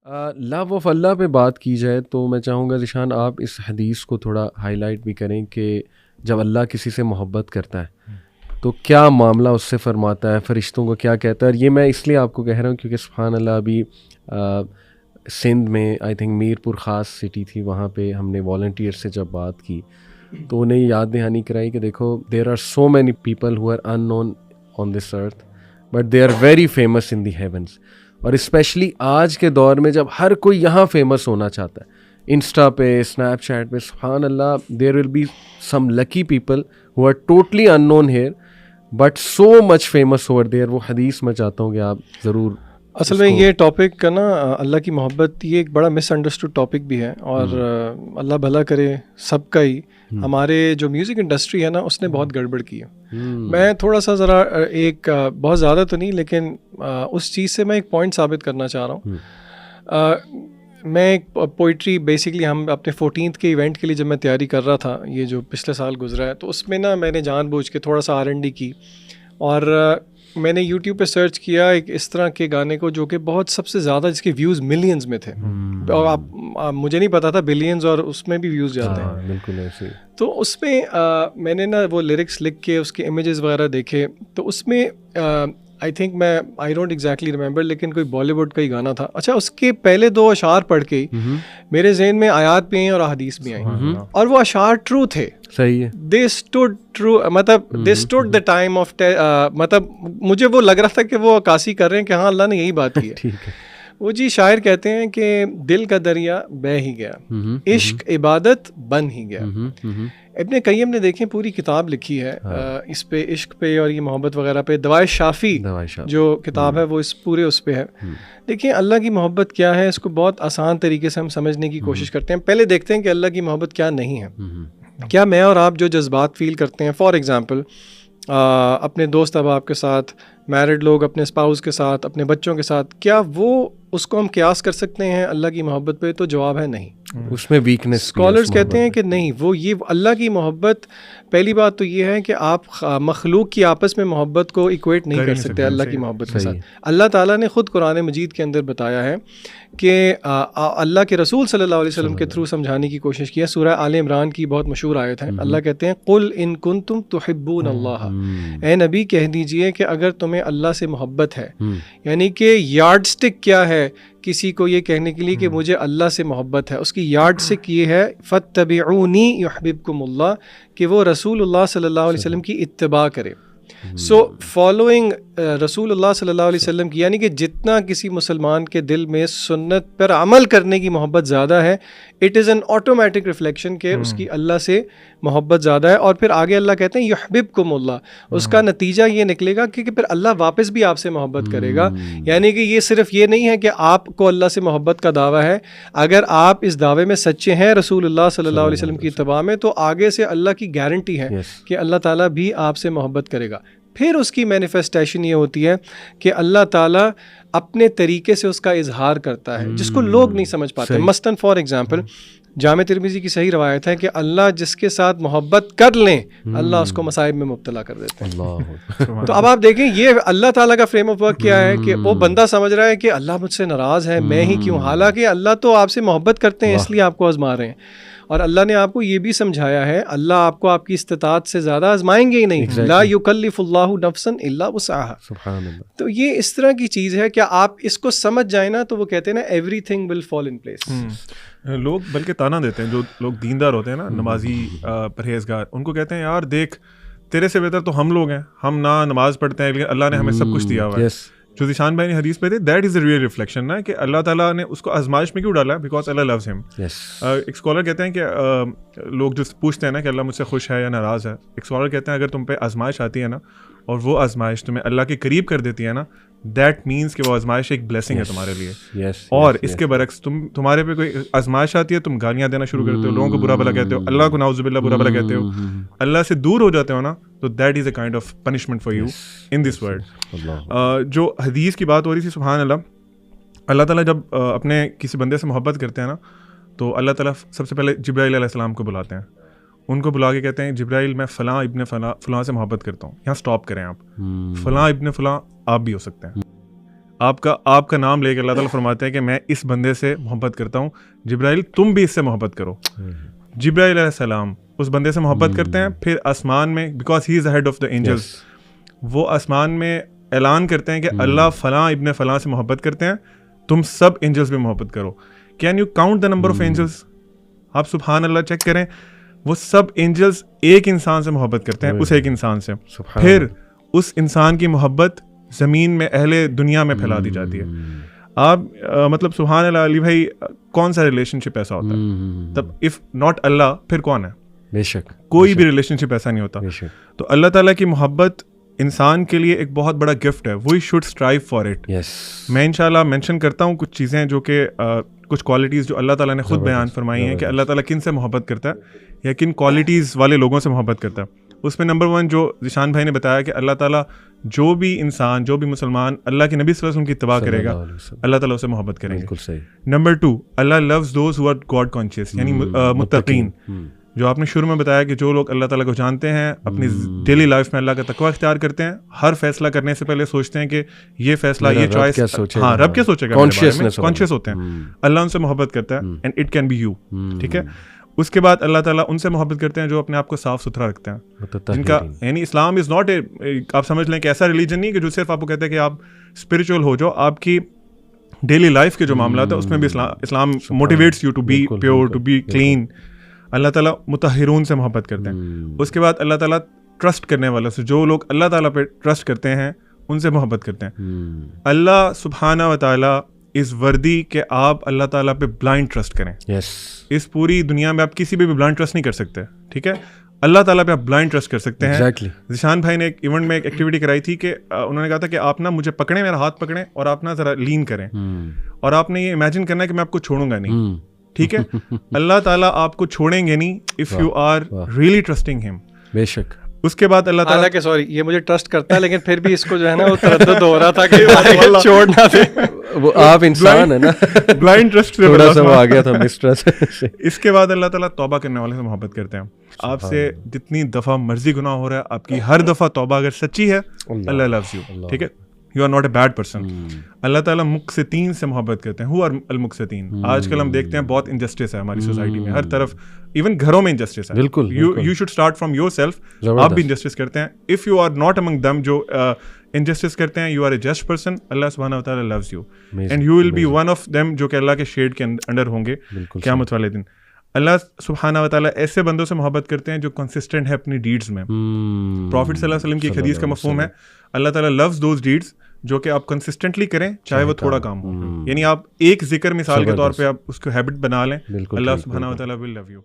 Love of अल्लाह पे बात की जाए तो मैं चाहूँगा ज़िशान आप इस हदीस को थोड़ा हाईलाइट भी करें कि जब अल्लाह किसी से मोहब्बत करता है तो क्या मामला उससे फरमाता है, फरिश्तों को क्या कहता है। और ये मैं इसलिए आपको कह रहा हूँ क्योंकि सुभान अल्लाह अभी सिंध में आई थिंक मीरपुर ख़ास सिटी थी, वहाँ पे हमने वॉलंटियर से जब बात की तो उन्हें याद दहानी कराई कि देखो there are so many people who are unknown on this earth but they are very famous in the heavens. और स्पेशली आज के दौर में जब हर कोई यहाँ फेमस होना चाहता है, इंस्टा पे, स्नैपचैट पे, सुभान अल्लाह there will be some lucky people who are totally unknown here but so much famous over there. वो हदीस मैं चाहता हूँ कि आप ज़रूर असल में ये टॉपिक का ना अल्लाह की मोहब्बत ये एक बड़ा मिसअंडरस्टूड टॉपिक भी है और अल्लाह भला करे सबका ही। हमारे जो म्यूज़िक इंडस्ट्री है ना उसने बहुत गड़बड़ की है। मैं थोड़ा सा ज़रा एक बहुत ज़्यादा तो नहीं लेकिन उस चीज़ से मैं एक पॉइंट साबित करना चाह रहा हूँ। मैं एक पोइट्री बेसिकली हम अपने 14th के इवेंट के लिए जब मैं तैयारी कर रहा था, ये जो पिछले साल गुजरा है, तो उसमें ना मैंने जानबूझ के थोड़ा सा R&D की और मैंने YouTube पे सर्च किया एक इस तरह के गाने को जो कि बहुत सबसे ज़्यादा जिसके व्यूज़ मिलियंस में थे। और आप मुझे नहीं पता था बिलियंस और उसमें भी व्यूज़ जाते हैं। बिल्कुल ऐसे। तो उसमें मैंने ना वो लिरिक्स लिख के उसके इमेजेस वगैरह देखे तो उसमें I think I don't exactly remember लेकिन कोई बॉलीवुड का ही गाना था। अच्छा, उसके पहले 2 अशार पढ़ के मेरे जहन में आयात भी आई और अहादीस भी आई और वो अशार ट्रू थे। सही है। दे स्टूड ट्रू, मतलब they stood the time of, मतलब मुझे वो लग रहा था कि वो अक्कासी कर रहे हैं कि हाँ अल्लाह ने यही बात की है। ठीक है। वो जी शायर कहते हैं कि दिल का दरिया बह ही गया, इश्क इबादत बन ही गया। इब्ने कय्यम ने देखें पूरी किताब लिखी है इस पे, इश्क पे और ये मोहब्बत वगैरह पे। दवाए शाफी जो किताब है वो इस पूरे उस पे है। देखिए अल्लाह की मोहब्बत क्या है, इसको बहुत आसान तरीके से हम समझने की कोशिश करते हैं। पहले देखते हैं कि अल्लाह की मोहब्बत क्या नहीं है। क्या मैं और आप जो जज्बात फील करते हैं, फॉर एग्ज़ाम्पल अपने दोस्त अहबाब के साथ, मैरिड लोग अपने स्पाउस के साथ, अपने बच्चों के साथ, क्या वो उसको हम कियास कर सकते हैं अल्लाह की मोहब्बत पे? तो जवाब है नहीं। उसमें वीकनेस। स्कॉलर्स कहते हैं कि नहीं, वो ये अल्लाह की मोहब्बत, पहली बात तो ये है कि आप मखलूक की आपस में मोहब्बत को इक्वेट नहीं कर सकते अल्लाह की मोहब्बत के साथ। अल्लाह ताला ने ख़ुद कुरान मजीद के अंदर बताया है कि अल्लाह के रसूल सल्लल्लाहु अलैहि वसल्लम के थ्रू समझाने की कोशिश की है। सूरह आल इमरान की बहुत मशहूर आयत है। अल्लाह कहते हैं कुल इन कुंतुम तुहिब्बून अल्लाह, ए नबी कह दीजिए कि अगर तुम्हें अल्लाह से मोहब्बत है, यानी कि यार्ड स्टिक क्या है किसी को ये कहने के लिए कि मुझे अल्लाह से मोहब्बत है, उसकी यार्ड स्टिक ये है फत्तबिऊनी युहब्बिबकुमुल्लाह, कि वो रसूलुल्लाह सल्लल्लाहु अलैहि वसल्लम की इत्तिबा करे। सो फॉलोइंग रसूलुल्लाह सल्लल्लाहु अलैहि वसल्लम की, यानी कि जितना किसी मुसलमान के दिल में सुन्नत पर अमल करने की मोहब्बत ज़्यादा है, it is an automatic reflection के उसकी अल्लाह से मोहब्बत ज़्यादा है। और फिर आगे अल्लाह कहते हैं युहब्बिबकुमुल्लाह, उसका नतीजा ये निकलेगा कि फिर अल्लाह वापस भी आपसे मोहब्बत करेगा। यानी कि ये सिर्फ ये नहीं है कि आपको अल्लाह से मोहब्बत का दावा है, अगर आप इस दावे में सच्चे हैं रसूलुल्लाह सल्लल्लाहु अलैहि वसल्लम की इत्तिबा में, तो आगे से अल्लाह की गारंटी है कि अल्लाह ताला भी आपसे मोहब्बत करेगा। फिर उसकी मैनिफेस्टेशन ये होती है कि अल्लाह ताला अपने तरीके से उसका इजहार करता है जिसको लोग नहीं समझ पाते। मसलन फॉर एग्जांपल जामे तिर्मिज़ी की सही रवायत है कि अल्लाह जिसके साथ मोहब्बत कर लें अल्लाह उसको मसाइब में मुब्तला कर देते हैं। तो अब आप देखें ये अल्लाह ताला का फ्रेम ऑफ वर्क क्या है कि वो बंदा समझ रहा है कि अल्लाह मुझसे नाराज़ है, मैं ही क्यों, हालांकि अल्लाह तो आपसे मोहब्बत करते हैं इसलिए आपको आजमा रहे हैं। और अल्लाह ने आपको ये भी समझाया है अल्लाह आपको आपकी इस्तिताअत से ज़्यादा आजमाएंगे ही नहीं। ला युकल्लिफुल्लाहु नफ्सन इल्ला वुसअहा। तो ये इस तरह की चीज़ है, क्या आप इसको समझ जाए ना तो वो कहते हैं ना everything will fall in place. लोग बल्कि ताना देते हैं, जो लोग दीनदार होते हैं ना, नमाजी परहेजगार, उनको कहते हैं यार देख तेरे से बेहतर तो हम लोग हैं, हम ना नमाज पढ़ते हैं लेकिन अल्लाह ने हमें सब कुछ दिया हुआ है। जो ज़िशान भाई ने हदीस पे थे, that is the real reflection ना, कि अल्लाह ताला ने उसको आजमाइश में क्यों डाला, बिकॉज अल्लाह लव्स हिम। एक स्कॉलर कहते हैं कि लोग जो पूछते हैं ना कि अल्लाह मुझसे खुश है या नाराज़ है, एक स्कॉलर कहते हैं अगर तुम पे आजमाइश आती है ना और वो आजमाइश तुम्हें अल्लाह के करीब कर देती है ना, दैट मीन्स कि वो आजमाइश एक ब्लेसिंग है तुम्हारे लिए। और इसके बरक्स तुम्हारे पे कोई आजमाइश आती है, तुम गालियाँ देना शुरू करते हो, लोगों को बुरा भला कहते हो, अल्लाह को नाउज़ुबिल्लाह बुरा भला कहते हो, अल्लाह से दूर हो जाते हो ना, तो that is a kind of punishment for you in this world. जो हदीस की बात हो रही थी, सुभान अल्लाह, अल्लाह ताला जब अपने किसी बंदे से मोहब्बत करते हैं ना, तो अल्लाह ताला सबसे पहले जिब्राइल अलैहिस्सलाम को बुलाते हैं। उनको बुला के कहते हैं जिब्राइल मैं फ़लाँ इब्ने फ़लाँ से मोहब्बत करता हूँ, यहाँ स्टॉप करें आप, फ़लाँ इब्ने फ़लाँ आप भी हो सकते हैं। आपका नाम लेकर अल्लाह ताला फरमाते हैं कि मैं इस बंदे से मोहब्बत करता हूँ, जिब्राइल तुम भी इससे मोहब्बत करो। जिब्राइल अलैहिस्सलाम उस बंदे से मोहब्बत करते हैं, फिर आसमान में, because he is the head of the angels, वो आसमान में ऐलान करते हैं कि अल्लाह फ़लाँ इब्न फ़लाँ से मोहब्बत करते हैं, तुम सब एंजल्स भी मोहब्बत करो। Can you count the number of angels? आप सुभान अल्लाह चेक करें, वो सब एंजल्स एक इंसान से मोहब्बत करते हैं, उस एक इंसान से। फिर उस इंसान की मोहब्बत ज़मीन में अहले दुनिया में फैला दी जाती है। आप मतलब सुभान अल्लाह अली भाई, कौन सा रिलेशनशिप ऐसा होता है? तब इफ़ नॉट अल्लाह फिर कौन है? बेशक कोई भी रिलेशनशिप ऐसा नहीं होता। तो अल्लाह ताला की मोहब्बत इंसान के लिए एक बहुत बड़ा गिफ्ट है, we should strive for it. मैं इंशाल्लाह मेंशन करता हूँ कुछ चीज़ें जो कि कुछ क्वालिटीज़ जो अल्लाह ताला ने खुद बयान फरमाई हैं कि अल्लाह ताला किन से मोहब्बत करता है या किन क्वालिटीज़ वाले लोगों से मोहब्बत करता है। उसमें नंबर 1 जो जिशान भाई ने बताया कि अल्लाह ताला जो भी इंसान, जो भी मुसलमान अल्लाह के नबी सल्लल्लाहु अलैहि वसल्लम की इत्तिबा करेगा, अल्लाह ताला उसे मोहब्बत करेंगे। नंबर 2, अल्लाह loves those who are God conscious, यानी मुत्तकीन। जो आपने शुरू में बताया कि जो लोग अल्लाह ताला को जानते हैं, अपनी डेली लाइफ में अल्लाह का तकवा इख्तियार करते हैं, हर फैसला करने से पहले सोचते हैं कि ये फैसला, ये चॉइस, हाँ रब क्या सोचेगा, कॉन्शियस होते हैं। अल्लाह उनसे मोहब्बत करता है, and it can be you, ठीक है। उसके बाद अल्लाह ताला उनसे मोहब्बत करते हैं जो अपने आप को साफ सुथरा रखते हैं, जिनका, यानी इस्लाम इज़ नॉट आप समझ लें कि ऐसा रिलीजन नहीं कि जो सिर्फ आपको कहते हैं कि आप स्पिरिचुअल हो जाओ, आपकी डेली लाइफ के जो मामला है उसमें भी इस्लाम motivates you to be pure, to be clean. अल्लाह ताला मुतहिरून से मोहब्बत करते हैं। उसके बाद अल्लाह ताला ट्रस्ट करने वालों से, जो लोग अल्लाह ताला पे ट्रस्ट करते हैं, उनसे मोहब्बत करते हैं। अल्लाह सुब्हाना व तआला इस वर्दी के आप अल्लाह ताला पे ब्लाइंड ट्रस्ट करें। इस पूरी दुनिया में आप किसी पे भी ब्लाइंड ट्रस्ट नहीं कर सकते, ठीक है। अल्लाह ताला पे आप ब्लाइंड ट्रस्ट कर सकते हैं। जिशान भाई ने एक इवेंट में एक एक्टिविटी कराई थी कि उन्होंने कहा था कि आप ना मुझे पकड़ें, मेरा हाथ पकड़ें और आप ना ज़रा लीन करें, और आपने ये इमेजिन करना है कि मैं आपको छोड़ूंगा नहीं, ठीक है। अल्लाह ताला आपको छोड़ेंगे नहीं if you are really trusting him. बेशक। उसके बाद अल्लाह ताला के सॉरी, ये मुझे ट्रस्ट करता है, लेकिन फिर भी इसको जो है ना वो तरद्दुद हो रहा था कि छोड़ना दे। वो आप इंसान है ना, ब्लाइंड ट्रस्ट से थोड़ा सा वो आ गया था मिसट्रस्ट। इसके बाद अल्लाह ताला तौबा करने वाले से मोहब्बत करते हैं। आपसे जितनी दफ़ा मर्जी गुनाह हो रहा है, आपकी हर दफ़ा तौबा अगर सच्ची है, अल्लाह लव्स यू, ठीक है। You are not a bad person. अल्लाह ताला मुक़सितीन से मोहब्बत करते हैं। हु आर अल मुक़सितीन। आजकल हम देखते हैं बहुत इनजस्टिस है हमारी सोसाइटी में, हर तरफ, इवन घरों में इनजस्टिस है। बिल्कुल, you should start from yourself. आप भी इनजस्टिस करते हैं। If you are not among them जो इनजस्टिस करते हैं, you are a just person, अल्लाह सुब्हानहू व तआला loves you, and you will be one of them जो कि अल्लाह के शेड के अंडर होंगे क़यामत वाले दिन। अल्लाह सुब्हानहू व तआला ऐसे बंदों से मोहब्बत करते हैं जो कंसिस्टेंट है अपनी डीड्स में। प्रॉफिट सल्लल्लाहु अलैहि वसल्लम की एक हदीस का मफ़हूम है, अल्लाह ताला लव्स दोज डीड्स जो कि आप कंसिस्टेंटली करें, चाहे वो थोड़ा काम हो। यानी आप एक जिक्र मिसाल के तौर पे आप उसको हैबिट बना लें, अल्लाह सुब्हानहू व तआला विल लव यू।